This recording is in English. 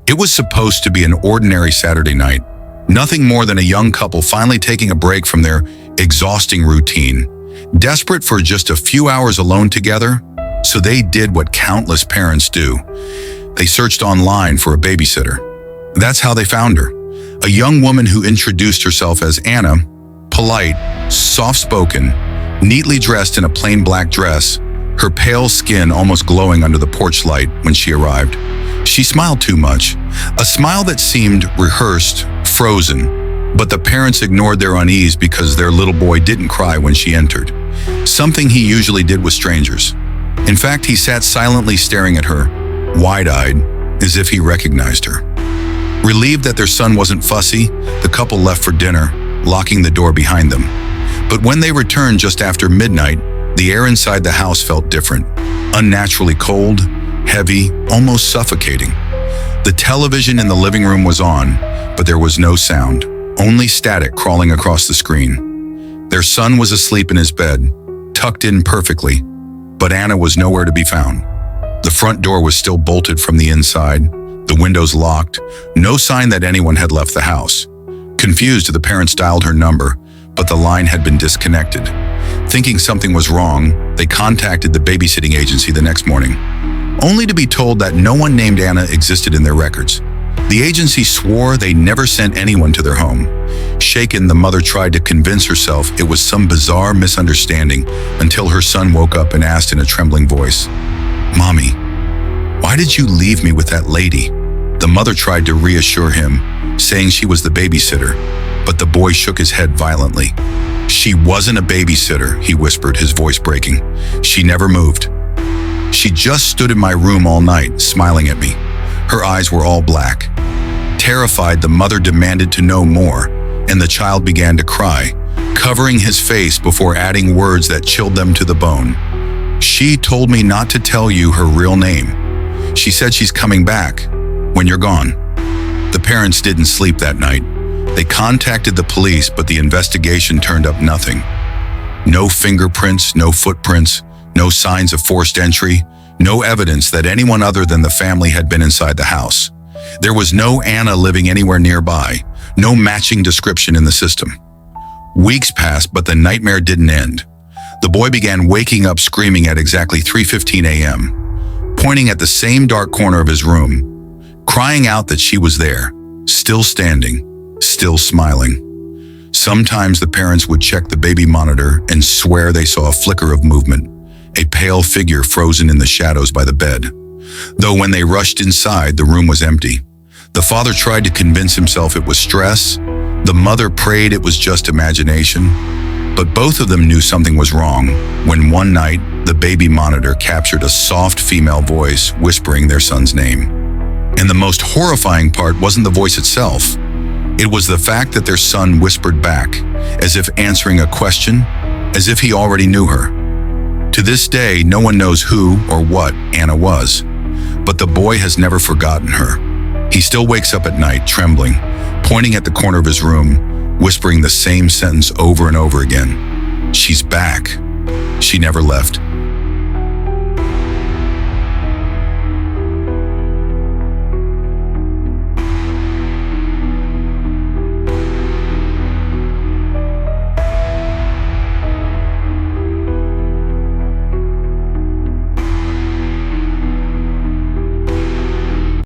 It was supposed to be an ordinary Saturday night, nothing more than a young couple finally taking a break from their exhausting routine, desperate for just a few hours alone together. So they did what countless parents do. They searched online for a babysitter. That's how they found her. A young woman who introduced herself as Anna, polite, soft-spoken, neatly dressed in a plain black dress, her pale skin almost glowing under the porch light when she arrived. She smiled too much, a smile that seemed rehearsed, frozen, but the parents ignored their unease because their little boy didn't cry when she entered, something he usually did with strangers. In fact, he sat silently staring at her, wide-eyed, as if he recognized her. Relieved that their son wasn't fussy, the couple left for dinner, locking the door behind them. But when they returned just after midnight, the air inside the house felt different, unnaturally cold, heavy, almost suffocating. The television in the living room was on, but there was no sound, only static crawling across the screen. Their son was asleep in his bed, tucked in perfectly, but Anna was nowhere to be found. The front door was still bolted from the inside, the windows locked, no sign that anyone had left the house. Confused, the parents dialed her number, but the line had been disconnected. Thinking something was wrong, they contacted the babysitting agency the next morning, only to be told that no one named Anna existed in their records. The agency swore they never sent anyone to their home. Shaken, the mother tried to convince herself it was some bizarre misunderstanding until her son woke up and asked in a trembling voice, "Mommy, why did you leave me with that lady?" The mother tried to reassure him, saying she was the babysitter, but the boy shook his head violently. "She wasn't a babysitter," he whispered, his voice breaking. "She never moved. She just stood in my room all night, smiling at me." Her eyes were all black. Terrified, the mother demanded to know more, and the child began to cry, covering his face before adding words that chilled them to the bone. "She told me not to tell you her real name. She said she's coming back when you're gone." The parents didn't sleep that night. They contacted the police, but the investigation turned up nothing. No fingerprints, no footprints, no signs of forced entry, no evidence that anyone other than the family had been inside the house. There was no Anna living anywhere nearby, no matching description in the system. Weeks passed, but the nightmare didn't end. The boy began waking up screaming at exactly 3:15 a.m., pointing at the same dark corner of his room, crying out that she was there, still standing, still smiling. Sometimes the parents would check the baby monitor and swear they saw a flicker of movement, a pale figure frozen in the shadows by the bed. Though when they rushed inside, the room was empty. The father tried to convince himself it was stress. The mother prayed it was just imagination. But both of them knew something was wrong when one night, the baby monitor captured a soft female voice whispering their son's name. And the most horrifying part wasn't the voice itself. It was the fact that their son whispered back, as if answering a question, as if he already knew her. To this day, no one knows who or what Anna was, but the boy has never forgotten her. He still wakes up at night, trembling, pointing at the corner of his room, whispering the same sentence over and over again. "She's back. She never left."